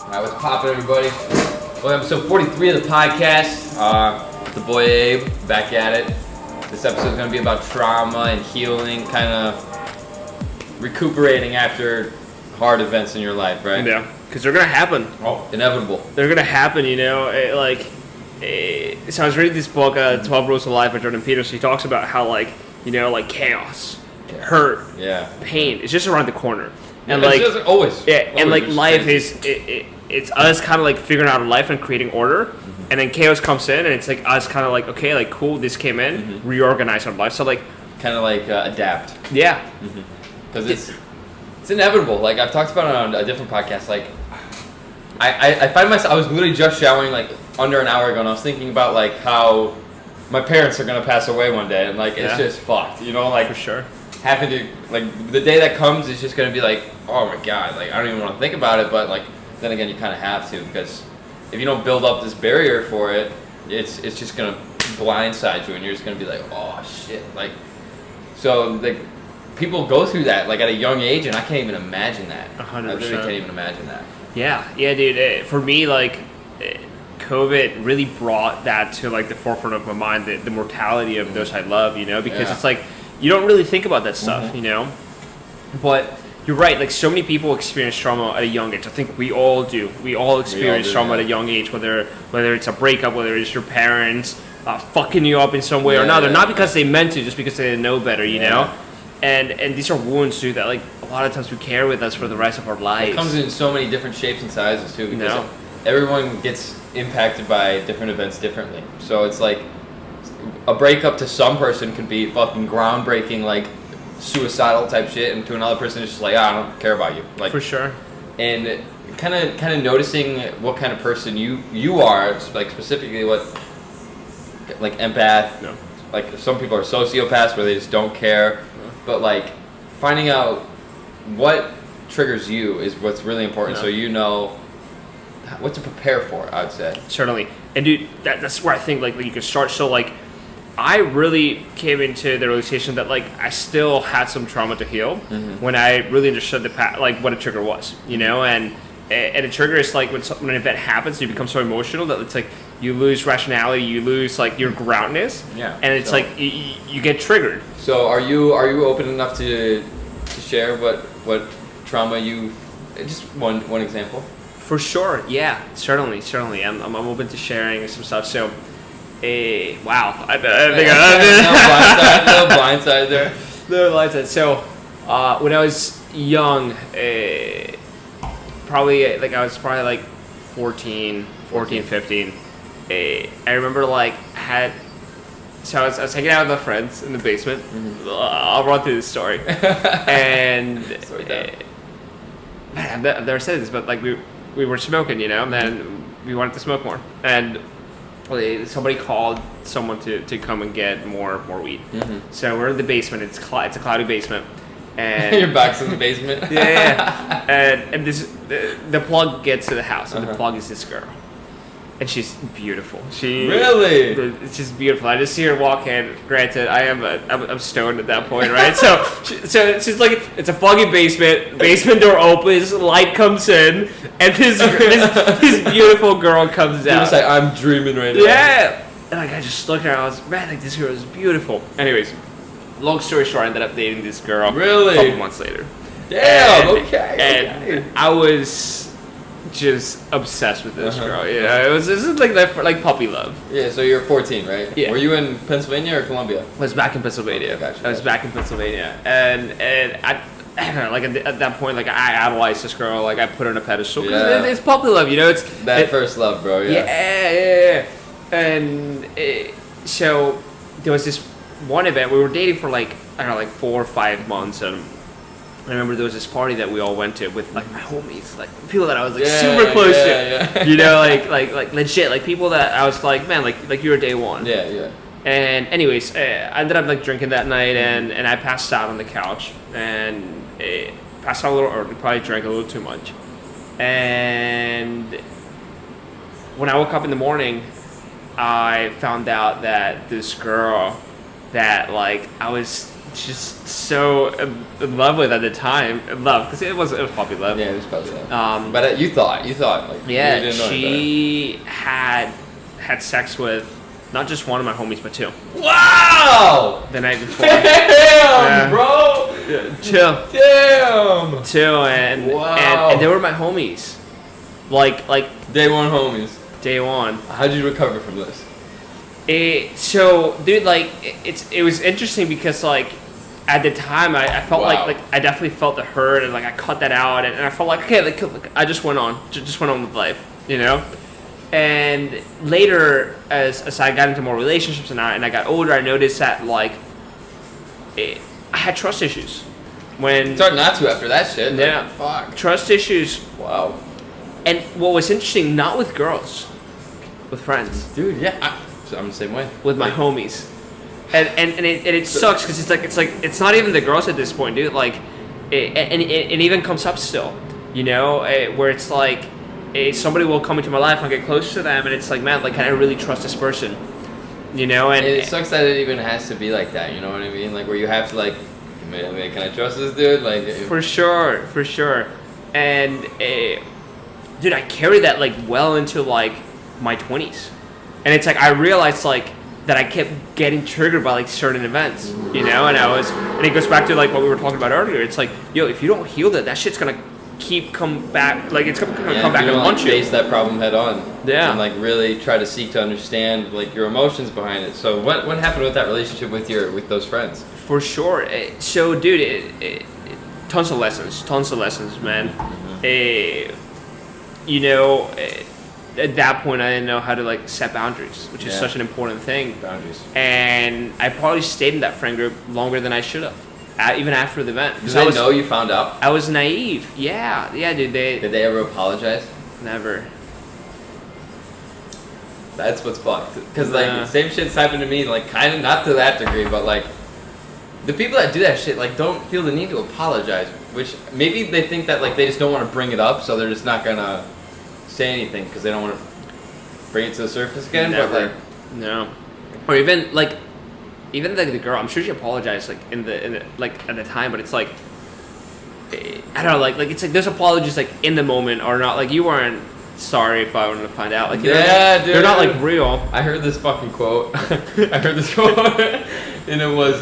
Alright, what's poppin', everybody? Well, episode 43 of the podcast. The boy Abe, back at it. This episode is going to be about trauma and healing, kind of recuperating after hard events in your life, right? Yeah, because they're going to happen. Oh, inevitable. They're going to happen, you know? So I was reading this book, 12 Rules of Life by Jordan Peterson. He talks about how, chaos, hurt, pain, it's just around the corner. And it's just always. Yeah, and life is it's us kind of figuring out life and creating order, and then chaos comes in, and it's us kind of okay, cool, this came in, reorganize our life. So kind of adapt. Yeah, because it's inevitable. I've talked about it on a different podcast. I find myself. I was literally just showering under an hour ago, and I was thinking about how my parents are gonna pass away one day, and it's just fucked. You know, for sure. Having to the day that comes is just gonna be oh my god, I don't even want to think about it, but then again you kind of have to, because if you don't build up this barrier for it, it's just gonna blindside you, and you're just gonna be oh shit, so people go through that at a young age, and I can't even imagine that. 100%. I literally can't even imagine that. Yeah, dude. For me, COVID really brought that to the forefront of my mind, the mortality of those I love, you know, because it's you don't really think about that stuff, you know, but you're right. So many people experience trauma at a young age. I think we all do. We all experience trauma at a young age, whether it's a breakup, whether it's your parents fucking you up in some way or another, not because they meant to, just because they didn't know better, you know. And these are wounds too that a lot of times we carry with us for the rest of our lives. It comes in so many different shapes and sizes too, because everyone gets impacted by different events differently. So it's a breakup to some person could be fucking groundbreaking, suicidal type shit, and to another person it's just I don't care about you. For sure. And kind of noticing what kind of person you are, specifically what empath. No. Some people are sociopaths where they just don't care, but finding out what triggers you is what's really important. So you know what to prepare for, I would say. Certainly. And dude, that's where I think you can start. So I really came into the realization that I still had some trauma to heal when I really understood what a trigger was, you know, and a trigger is when an event happens, you become so emotional that it's you lose rationality, you lose your groundness, and it's you get triggered. So are you open enough to share what trauma you? Just one example. For sure, yeah, certainly. I'm open to sharing some stuff. So. Wow. I think no blindside there. No blindside. So, when I was young, I was probably 14, 15. I remember so I was hanging out with my friends in the basement. I'll run through this story. And man, I've never said this, but we were smoking, you know, and then we wanted to smoke more, and somebody called someone to come and get more weed. So we're in the basement. It's a cloudy basement, and your back's in the basement. Yeah. And the plug gets to the house, and the plug is this girl, and she's beautiful. It's just beautiful. I just see her walk in. Granted, I'm stoned at that point, right? So she's it's a foggy basement. Basement door opens, light comes in, and this beautiful girl comes out. You're I'm dreaming right now. Yeah. And I just looked at her. I was this girl is beautiful. Anyways, long story short, I ended up dating this girl. Really? A couple months later. Damn. Okay. And I was just obsessed with this girl. Yeah, this is that puppy love. Yeah, so you're 14, right? Yeah. Were you in Pennsylvania or Columbia? I was back in Pennsylvania. Gotcha. I was back in Pennsylvania, and I don't know, at that point, I idolized this girl. I put her on a pedestal. It's puppy love, you know. It's that first love, bro. Yeah. And so there was this one event. We were dating for 4 or 5 months, and I remember there was this party that we all went to with my homies, people that I was super close to, yeah. you know, legit, people that I was man, you were day one. Yeah. And anyways, I ended up drinking that night, and I passed out on the couch, and passed out a little early, probably drank a little too much, and when I woke up in the morning, I found out that this girl that I was just so in love with at the time. In love, because it was puppy love. Yeah, it was puppy love. But you thought like yeah, you didn't know she had sex with not just one of my homies, but two. Wow! The night before. Damn, bro. Yeah, chill. Damn. Two and, wow. and they were my homies. Like day one homies. Day one. How'd you recover from this? So, dude, like it was interesting because like at the time I felt wow. like I definitely felt the hurt and like I cut that out and I felt like okay, like I just went on with life, you know. And later, as I got into more relationships and I got older, I noticed that like I had trust issues. When it's hard not to after that shit. Yeah, like, fuck. Trust issues. Wow. And what was interesting, not with girls, with friends. Dude, yeah, I'm the same way. With my homies, and it sucks because it's not even the girls at this point, dude. Like, it even comes up still, you know, where it's like. Somebody will come into my life and I get close to them and it's like, man, like, can I really trust this person, you know? And it sucks that it even has to be like that, you know what I mean? Like where you have to like, man, can I trust this dude? Like for sure. And dude, I carried that like well into like my 20s, and it's like I realized like that I kept getting triggered by like certain events, you know. And it goes back to like what we were talking about earlier. It's like, yo, if you don't heal that shit's gonna come back, like it's gonna come back and punch you. Face that problem head on. Yeah. And like really try to seek to understand like your emotions behind it. So what happened with that relationship with those friends? For sure. So dude, tons of lessons, man. You know, at that point I didn't know how to like set boundaries, which is such an important thing. Boundaries. And I probably stayed in that friend group longer than I should have. Even after the event. Did they know you found out? I was naive. Yeah, dude. Did they ever apologize? Never. That's what's fucked. Because like same shit's happened to me. Like kind of not to that degree, but like the people that do that shit like don't feel the need to apologize. Which maybe they think that like they just don't want to bring it up, so they're just not gonna say anything because they don't want to bring it to the surface again. Never. But like no. Or even like. Even the girl, I'm sure she apologized like in the like at the time, but it's like I don't know, like it's like there's apologies like in the moment or not. Like you weren't sorry if I wanted to find out. Like dude, they're not like real. I heard this fucking quote. And it was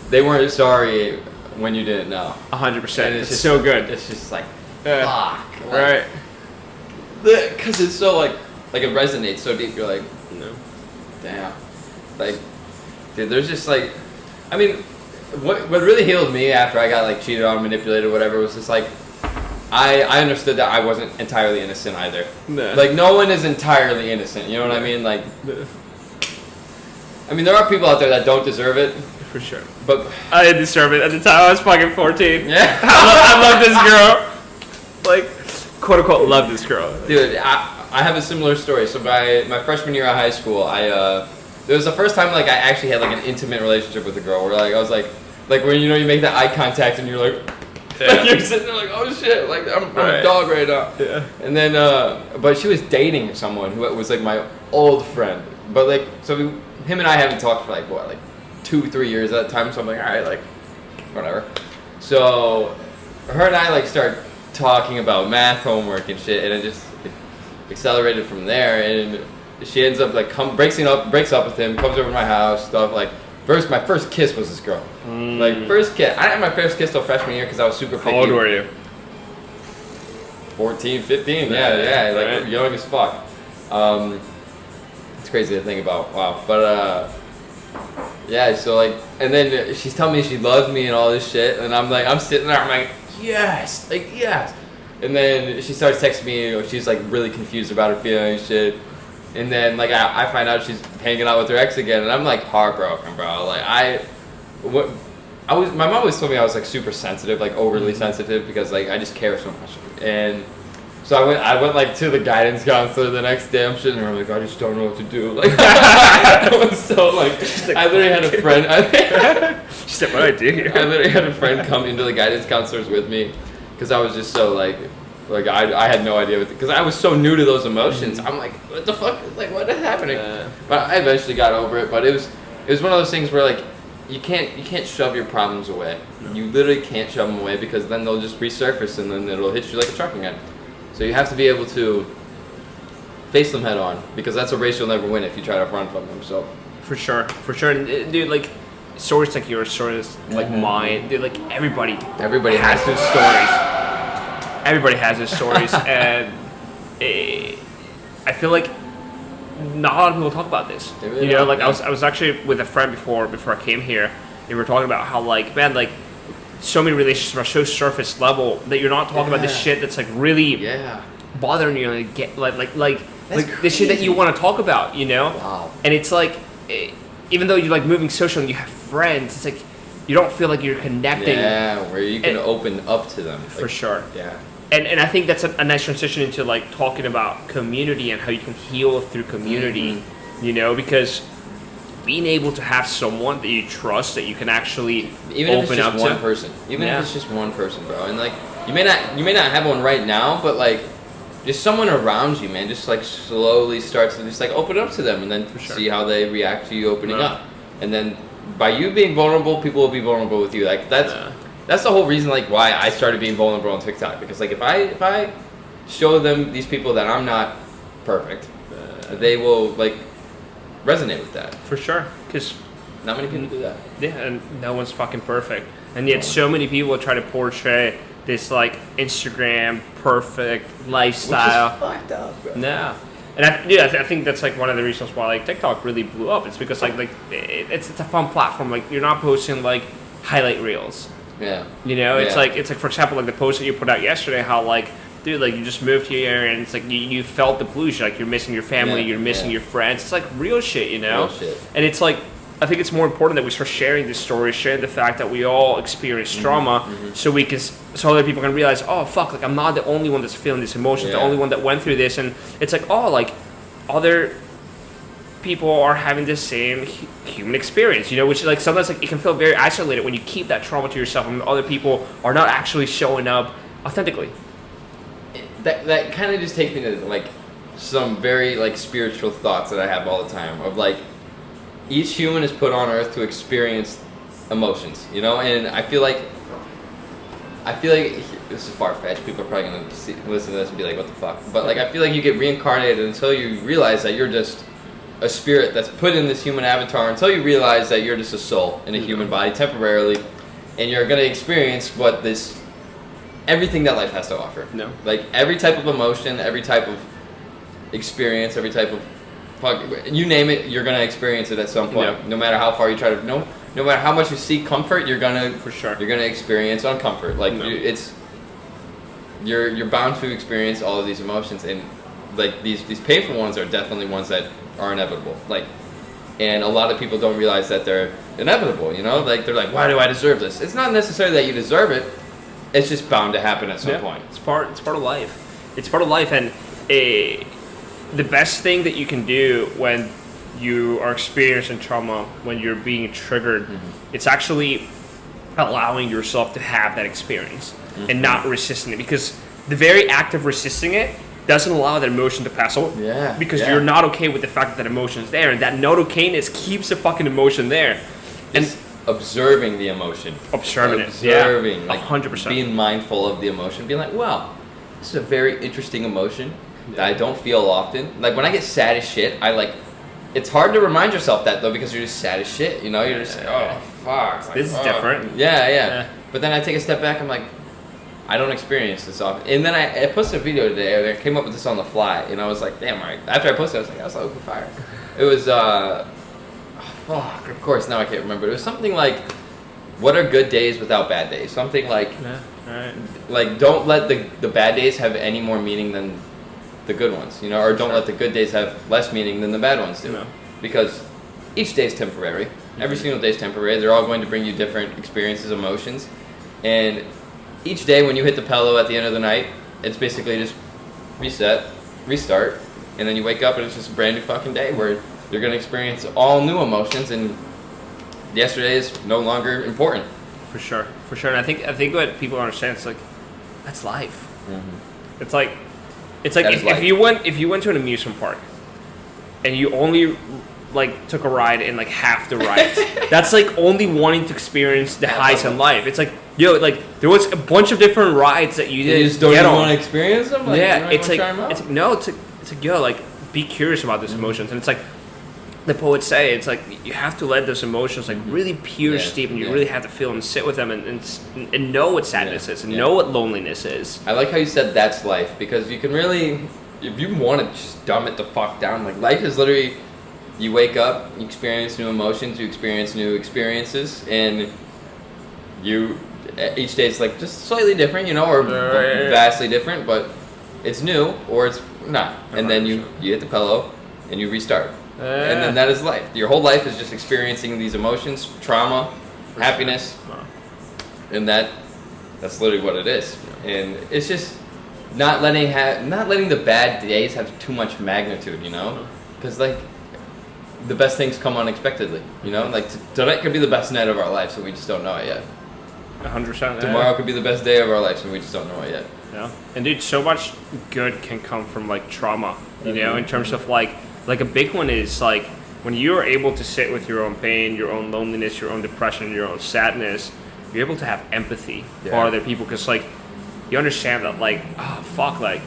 they weren't sorry when you didn't know. 100%. It's just so good. It's just like fuck, like, right? Because it's so like it resonates so deep. You're like, no, damn, like. Dude, there's just like, I mean, what really healed me after I got like cheated on, manipulated, whatever, was just like, I understood that I wasn't entirely innocent either. Nah. Like no one is entirely innocent. You know what I mean? Like, I mean, there are people out there that don't deserve it. For sure. But I didn't deserve it at the time. I was fucking 14. Yeah. I love this girl. Like, quote unquote, love this girl. Dude, I have a similar story. So by my freshman year of high school, it was the first time like I actually had like an intimate relationship with a girl where like I was like when you make that eye contact and you're like, like you're sitting there like, oh shit, like I'm a dog right now. Yeah. And then but she was dating someone who was like my old friend. But like so him and I haven't talked for like 2-3 years at that time, so I'm like, all right, like whatever. So her and I like start talking about math homework and shit, and it just accelerated from there. And she ends up like breaks up with him, comes over to my house, stuff like. My first kiss was this girl. Like first kiss. I didn't have my first kiss till freshman year because I was super picky. How old were you? 14, 15. Yeah, like young as fuck. It's crazy to think about. Wow, but yeah. So like, and then she's telling me she loves me and all this shit, and I'm sitting there, I'm like, yes, like yes. And then she starts texting me. She's like really confused about her feelings, shit. And then like I find out she's hanging out with her ex again, and I'm like heartbroken, bro. Like my mom always told me I was like super sensitive, like overly sensitive, because like I just care so much. And so I went like to the guidance counselor the next day. I'm sitting there, I'm like, I just don't know what to do. Like I was so like I literally had a friend. She said, what do I do here? I literally had a friend come into the guidance counselors with me because I was just so like I had no idea because I was so new to those emotions. I'm like, what the fuck? Like, what is happening? But I eventually got over it. But it was one of those things where like you can't shove your problems away. No. You literally can't shove them away because then they'll just resurface and then it'll hit you like a truck again. So you have to be able to face them head on because that's a race you'll never win if you try to run from them. So for sure, and dude, like stories like yours, stories like mine, dude, like everybody has those stories. Everybody has those stories, and I feel like not a lot of people talk about this. Really you know, like I was actually with a friend before I came here, and we were talking about how like man, like so many relationships are so surface level that you're not talking about this shit that's like really bothering you, and get like the shit that you want to talk about, you know? Wow. And it's like, even though you're like moving social and you have friends, it's like you don't feel like you're connecting. Yeah, where you can open up to them. For sure. Yeah. And I think that's a nice transition into like talking about community and how you can heal through community, you know, because being able to have someone that you trust that you can actually even open if it's up just one to. person. Even if it's just one person, bro. And like you may not have one right now, but like just someone around you, man, just like slowly starts to just like open up to them and then see how they react to you opening up. And then by you being vulnerable, people will be vulnerable with you. Like that's the whole reason like why I started being vulnerable on TikTok, because like if I show them these people that I'm not perfect, they will like resonate with that. For sure, because not many people do that. Yeah, and no one's fucking perfect. And yet so many people try to portray this like Instagram perfect lifestyle. Which is fucked up, bro. No. And I think that's like one of the reasons why like TikTok really blew up. It's because like it's a fun platform. Like you're not posting like highlight reels. Yeah. You know, it's like for example like the post that you put out yesterday, how like dude, like you just moved here and it's like you felt the blues, like you're missing your family, you're missing your friends. It's like real shit, you know? Real shit. And it's like I think it's more important that we start sharing this story, sharing the fact that we all experience trauma, so other people can realize, oh fuck, like I'm not the only one that's feeling these emotions, the only one that went through this, and it's like, oh, like other people are having the same human experience, you know, which is like sometimes like it can feel very isolated when you keep that trauma to yourself and other people are not actually showing up authentically. That kind of just takes me to like some very like spiritual thoughts that I have all the time of like each human is put on earth to experience emotions, you know, and I feel like this is far-fetched. People are probably going to listen to this and be like, what the fuck? But like I feel like you get reincarnated until you realize that you're just a spirit that's put in this human avatar, until you realize that you're just a soul in a human body temporarily, and you're going to experience everything that life has to offer. No. Like every type of emotion, every type of experience, every type of you name it, you're gonna experience it at some point. No matter how far you try to no matter how much you seek comfort, you're gonna experience uncomfort. Like you're bound to experience all of these emotions, and like these painful ones are definitely ones that are inevitable. Like, and a lot of people don't realize that they're inevitable. You know, like they're like, why do I deserve this? It's not necessarily that you deserve it. It's just bound to happen at some point. It's part of life. It's part of life, and the best thing that you can do when you are experiencing trauma, when you're being triggered, it's actually allowing yourself to have that experience and not resisting it, because the very act of resisting it doesn't allow that emotion to pass over. Because you're not okay with the fact that that emotion is there, and that not okayness keeps the fucking emotion there. And observing the emotion. Observing, like 100%. Being mindful of the emotion, being like, wow, this is a very interesting emotion that I don't feel often. Like when I get sad as shit, it's hard to remind yourself that though, because you're just sad as shit, you know? You're just like, oh fuck. Like, this is different. Yeah. But then I take a step back, I'm like, I don't experience this often. And then I posted a video today, and I came up with this on the fly, and I was like, damn, right. After I posted it, I was like, that was so open fire. It was, fuck, of course, now I can't remember. It was something like, what are good days without bad days? Something like, like don't let the bad days have any more meaning than the good ones, you know, or don't let the good days have less meaning than the bad ones do. Because each day is temporary. Every single day is temporary. They're all going to bring you different experiences, emotions, and each day when you hit the pillow at the end of the night, it's basically just reset, restart, and then you wake up and it's just a brand new fucking day where you're going to experience all new emotions, and yesterday is no longer important. For sure. And I think what people understand, it's like, that's life. It's like if you went to an amusement park and you only like took a ride and like half the ride. That's like only wanting to experience the highs in life. It's like, yo, like there was a bunch of different rides that you didn't just don't get even on. want to experience them. Like, Yeah, it's like no, it's like yo, like be curious about those emotions, and it's like the poets say, it's like you have to let those emotions like really pierce deep, and you really have to feel and sit with them, and know what sadness is, and know what loneliness is. I like how you said that's life, because you can really, if you want to just dumb it the fuck down, like life is literally, you wake up, you experience new emotions, you experience new experiences, and each day it's like just slightly different, you know, or vastly different, but it's new or it's not, and then you hit the pillow and you restart. And then that is life. Your whole life is just experiencing these emotions, trauma, happiness, and that's literally what it is. And it's just not letting the bad days have too much magnitude, you know? Because like the best things come unexpectedly, you know? Like tonight could be the best night of our lives, and we just don't know it yet. 100%. Tomorrow could be the best day of our lives, and we just don't know it yet. Yeah. And dude, so much good can come from like trauma, you know, in terms of like a big one is like when you're able to sit with your own pain, your own loneliness, your own depression, your own sadness, you're able to have empathy for other people, because like you understand that like, oh fuck, like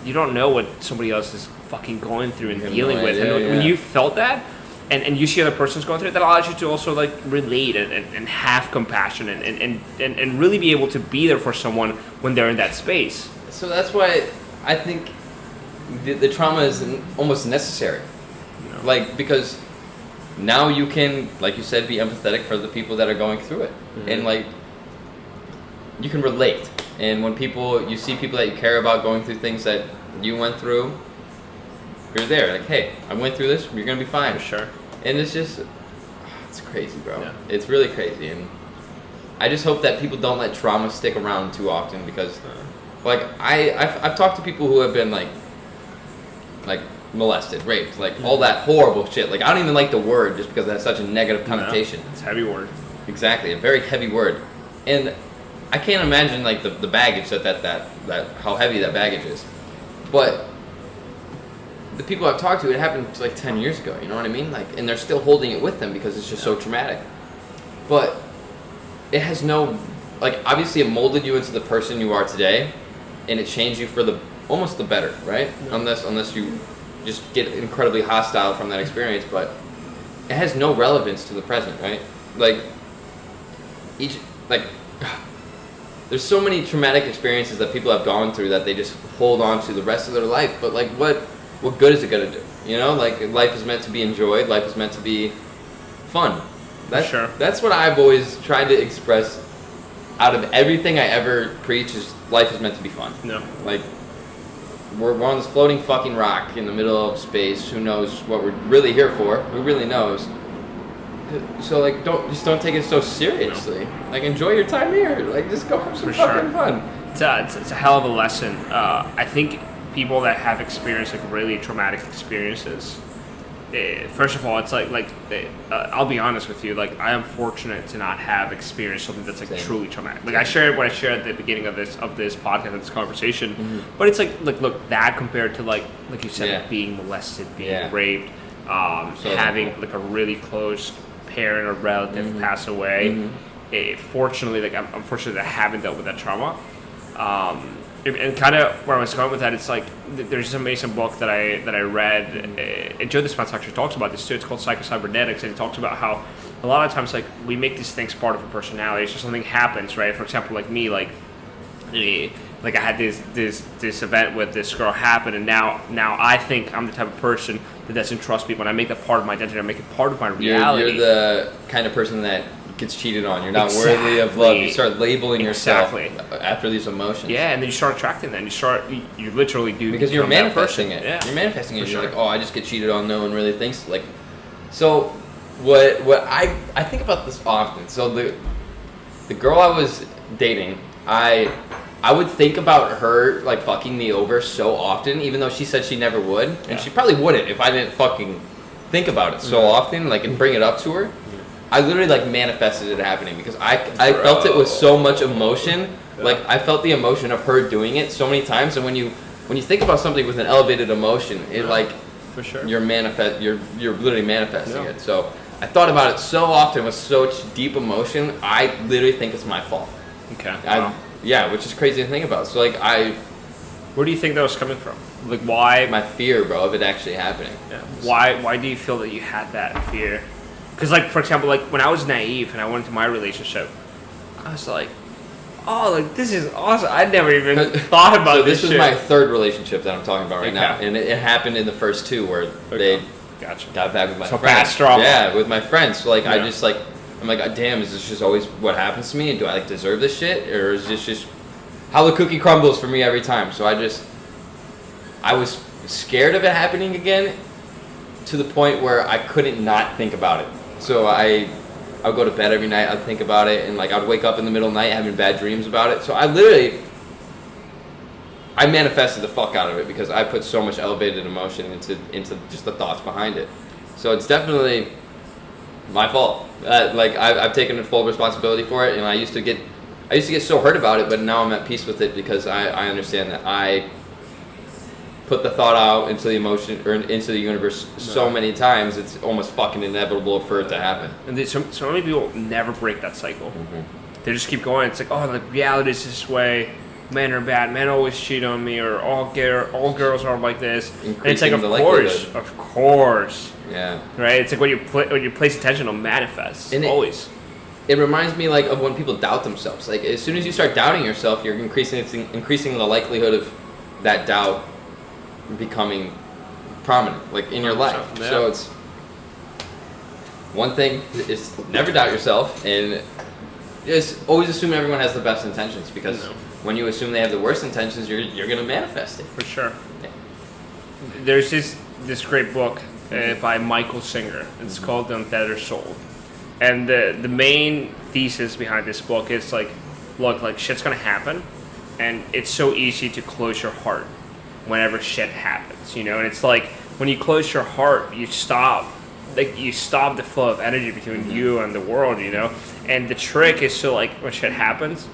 you don't know what somebody else is fucking going through and dealing with, and when you felt that and you see other person's going through it, that allows you to also like relate and have compassion and really be able to be there for someone when they're in that space. So that's why I think the trauma is almost necessary. No. Like, because now you can, like you said, be empathetic for the people that are going through it. Mm-hmm. And like, you can relate. And when you see people that you care about going through things that you went through, you're there. Like, hey, I went through this, you're going to be fine. For sure. And it's just, it's crazy, bro. Yeah. It's really crazy. And I just hope that people don't let trauma stick around too often, because like I've talked to people who have been like molested, raped, like all that horrible shit. Like I don't even like the word just because it has such a negative connotation. No, it's a heavy word. Exactly, a very heavy word. And I can't imagine like the baggage that how heavy that baggage is. But the people I've talked to, it happened like 10 years ago, you know what I mean? Like, and they're still holding it with them because it's just so traumatic. But it has no, like, obviously it molded you into the person you are today, and it changed you for almost the better, right? Yeah. Unless you just get incredibly hostile from that experience, but it has no relevance to the present, right? Like, there's so many traumatic experiences that people have gone through that they just hold on to the rest of their life, but like, what good is it gonna do? You know, like, life is meant to be enjoyed, life is meant to be fun. Sure. That's what I've always tried to express out of everything I ever preach, is life is meant to be fun. No. Like, we're on this floating fucking rock in the middle of space. Who knows what we're really here for? Who really knows? So like, don't take it so seriously. No. Like, enjoy your time here. Like, just go have some fucking fun. It's a hell of a lesson. I think people that have experienced like really traumatic experiences, first of all, it's I'll be honest with you, like, I am fortunate to not have experienced something that's like truly traumatic. Like, I shared what I shared at the beginning of this podcast, of this conversation, but it's like look, that compared to like you said, like, being molested, being raped, having like a really close parent or relative pass away. Fortunately, like, I'm fortunate that I haven't dealt with that trauma. And kind of where I was going with that, it's like there's this amazing book that I read, and Joe Dispenza actually talks about this too. It's called Psycho-Cybernetics, and he talks about how a lot of times, like, we make these things part of a personality. So something happens, right? For example, like me, like I had this event with this girl happen, and now I think I'm the type of person that doesn't trust people, and I make that part of my identity. I make it part of my reality. You're the kind of person that gets cheated on. You're not worthy of love. You start labeling yourself after these emotions. Yeah, and then you start attracting them. You literally do, because you're manifesting it. Yeah. You're manifesting it. You're like, oh, I just get cheated on. No one really thinks like. So, what I think about this often. So the girl I was dating, I would think about her like fucking me over so often, even though she said she never would, and she probably wouldn't if I didn't fucking think about it so often, like, and bring it up to her. I literally like manifested it happening because I felt it with so much emotion. Like, I felt the emotion of her doing it so many times, and when you think about something with an elevated emotion, it like For sure. You're literally manifesting Yeah. it. So I thought about it so often with such deep emotion. I literally think it's my fault. Okay. Yeah, which is crazy to think about. So like Where do you think that was coming from? Like why? my fear, bro, of it actually happening. Yeah. Why do you feel that you had that fear? Because like for example, like when I was naive and I went into my relationship, I was like, oh, like this is awesome. I never even thought about So this. this is shit. my third relationship that I'm talking about right now, Okay. and it happened in the first two where they Gotcha. got back with my So friends. past trauma. Yeah, with my friends. So like Yeah. I'm like, God damn, is this just always what happens to me? Do I like deserve this shit, or is this just how the cookie crumbles for me every time? So I was scared of it happening again, to the point where I couldn't not think about it. So I would go to bed every night, I'd think about it, and like I'd wake up in the middle of the night having bad dreams about it. So I manifested the fuck out of it because I put so much elevated emotion into just the thoughts behind it. So it's definitely my fault. Like I've taken full responsibility for it, and I used to get so hurt about it, but now I'm at peace with it because I understand that I put the thought out into the emotion or into the universe so many times, it's almost fucking inevitable for it to happen. And so many people never break that cycle. Mm-hmm. They just keep going. It's like, oh, like reality is this way. Men are bad. Men always cheat on me, or all girls are like this. And it's like, Increasing the of course, Yeah. right? It's like when you place attention, it'll manifest. And Always. It reminds me like of when people doubt themselves. Like as soon as you start doubting yourself, you're increasing the likelihood of that doubt becoming prominent, like in your life. Yeah. So it's one thing is never doubt yourself, and just always assume everyone has the best intentions, because when you assume they have the worst intentions, you're gonna manifest it. For sure. Yeah. There's this great book by Michael Singer. It's called The Untethered Soul. And the main thesis behind this book is like, look, like shit's gonna happen, and it's so easy to close your heart whenever shit happens, you know? And it's like when you close your heart, you stop the flow of energy between you and the world, you know? And the trick is to like when shit happens,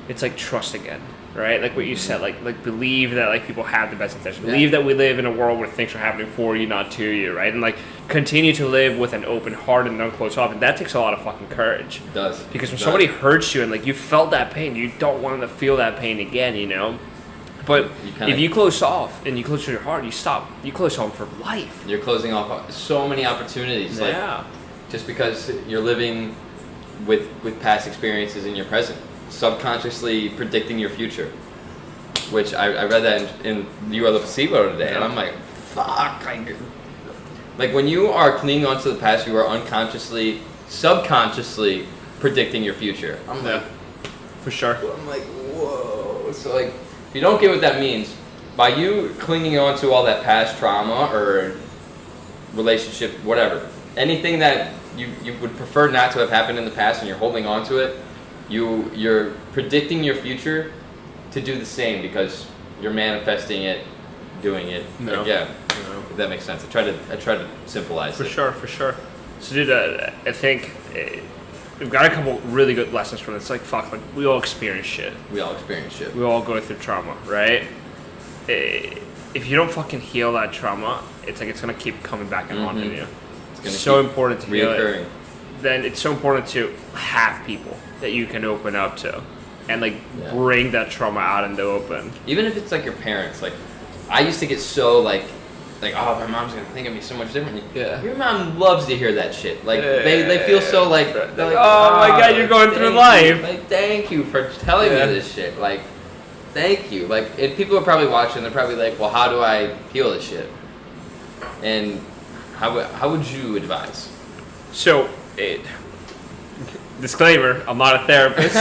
it's like trust again, right? Like what you said, like believe that like people have the best intention. Believe that we live in a world where things are happening for you, not to you, right? And like continue to live with an open heart and don't close off. And that takes a lot of fucking courage. It does. Because when somebody hurts you and like you felt that pain, you don't want them to feel that pain again, you know? But if you close off and you close your heart, you close off for life. You're closing off so many opportunities. Yeah. Like just because you're living with past experiences in your present, subconsciously predicting your future. Which I read that in You Are the Placebo today, and I'm like, fuck. Like when you are clinging onto the past, you are subconsciously predicting your future. I'm like, for sure. I'm like, whoa. So like, if you don't get what that means, by you clinging on to all that past trauma or relationship, whatever, anything that you would prefer not to have happened in the past and you're holding on to it, you're predicting your future to do the same because you're manifesting it, doing it. No. Like, yeah, if that makes sense. I try to symbolize it. For sure. So dude, I think we've got a couple really good lessons from this. Like fuck, like we all experience shit. We all experience shit. We all go through trauma, right? If you don't fucking heal that trauma, it's like it's gonna keep coming back and haunting you. It's so important to heal it. Then it's so important to have people that you can open up to, and like bring that trauma out in the open. Even if it's like your parents. Like I used to get so like oh, my mom's gonna think of me so much differently. Yeah. Your mom loves to hear that shit. Like they feel so like, they're like, oh my god, you're going through life. Like thank you for telling me this shit. Like thank you. Like and people are probably watching. They're probably like, well, how do I heal this shit? And how would you advise? So, disclaimer: I'm not a therapist.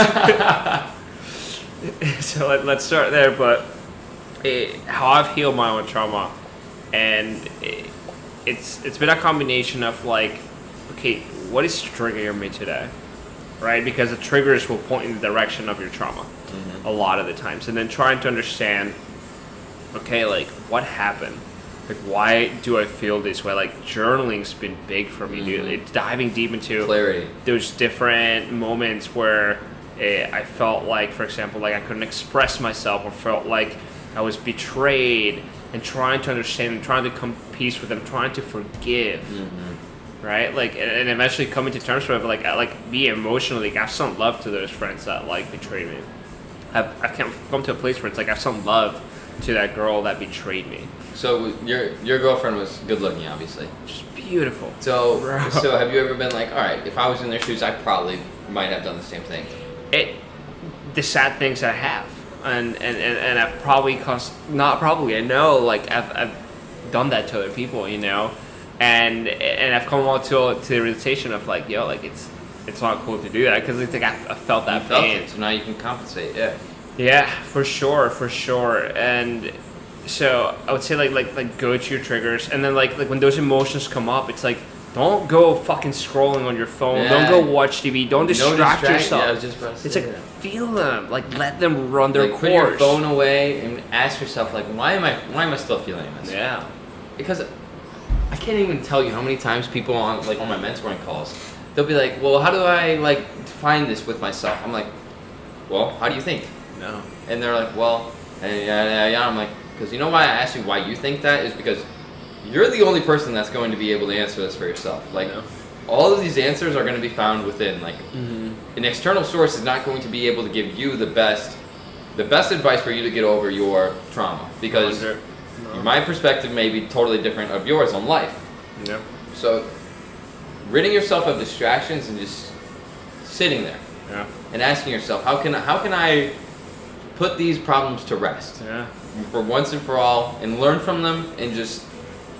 So let's start there. But how I've healed my own trauma. And it's been a combination of like, okay, what is triggering me today, right? Because the triggers will point in the direction of your trauma a lot of the times. And then trying to understand, okay, like what happened? Like why do I feel this way? Like journaling's been big for me, dude. It's diving deep into clarity. Those different moments where I felt like, for example, like I couldn't express myself or felt like I was betrayed. and trying to understand them, trying to come to peace with them, trying to forgive, right? Like, and eventually coming to terms with like be emotionally, like, I have some love to those friends that like betrayed me. I've come to a place where it's like I have some love to that girl that betrayed me. So your girlfriend was good looking, obviously. Just beautiful. So have you ever been like, all right, if I was in their shoes, I probably might have done the same thing? The sad things I have, and I've probably I know, like I've done that to other people, you know, and I've come out to the realization of like, yo, like it's not cool to do that, because it's like I felt that pain. So now you can compensate. Yeah, for sure, and so I would say like go to your triggers, and then like when those emotions come up, it's like, don't go fucking scrolling on your phone. Don't go watch TV. Don't distract yourself. Yeah, I was just about to say it's like feel them, like let them run their course. Put your phone away and ask yourself, like, why am I still feeling this? Yeah, because I can't even tell you how many times people on my mentoring calls, they'll be like, well, how do I like find this with myself? I'm like, well, how do you think? No. And they're like, well, yeah. I'm like, because you know why I asked you why you think that is because you're the only person that's going to be able to answer this for yourself. Like, all of these answers are going to be found within. Like, an external source is not going to be able to give you the best advice for you to get over your trauma, because my perspective may be totally different of yours on life. Yeah. So, ridding yourself of distractions and just sitting there, and asking yourself, how can I put these problems to rest, for once and for all, and learn from them, and just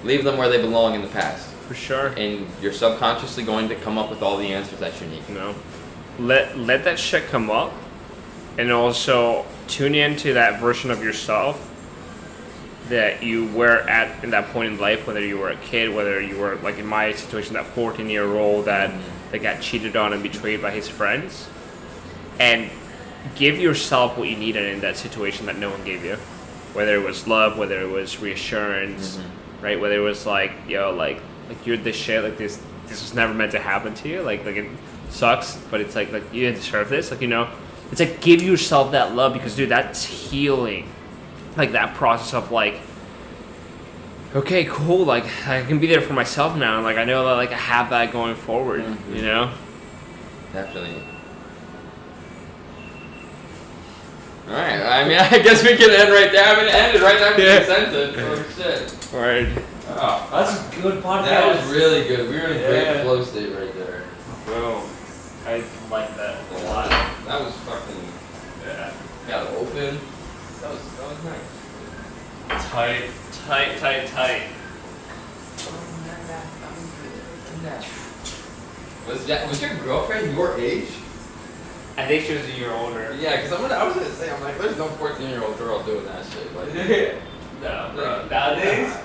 leave them where they belong in the past. For sure. And you're subconsciously going to come up with all the answers that you need. Let that shit come up, and also tune into that version of yourself that you were at in that point in life, whether you were a kid, whether you were, like in my situation, that 14-year-old that got cheated on and betrayed by his friends, and give yourself what you needed in that situation that no one gave you, whether it was love, whether it was reassurance, right? Whether it was like, yo, like you're this shit, like this was never meant to happen to you, like it sucks, but it's like you deserve this, like, you know, it's like give yourself that love, because dude, that's healing. Like that process of like, okay, cool, like I can be there for myself now, like I know that like I have that going forward, you know? Definitely. Alright, I mean, I guess we can end right there. I'm gonna end it right after the sentence. Oh shit. Alright. Oh, that's a good podcast. That was really good. We were in a great flow state right there. Boom. I like that a lot. That was fucking, got it open. That was nice. Tight. Was your girlfriend your age? I think she was a year older. Yeah, because I was gonna say, I'm like, there's no 14-year-old girl doing that shit. Like, No, bro. Nowadays,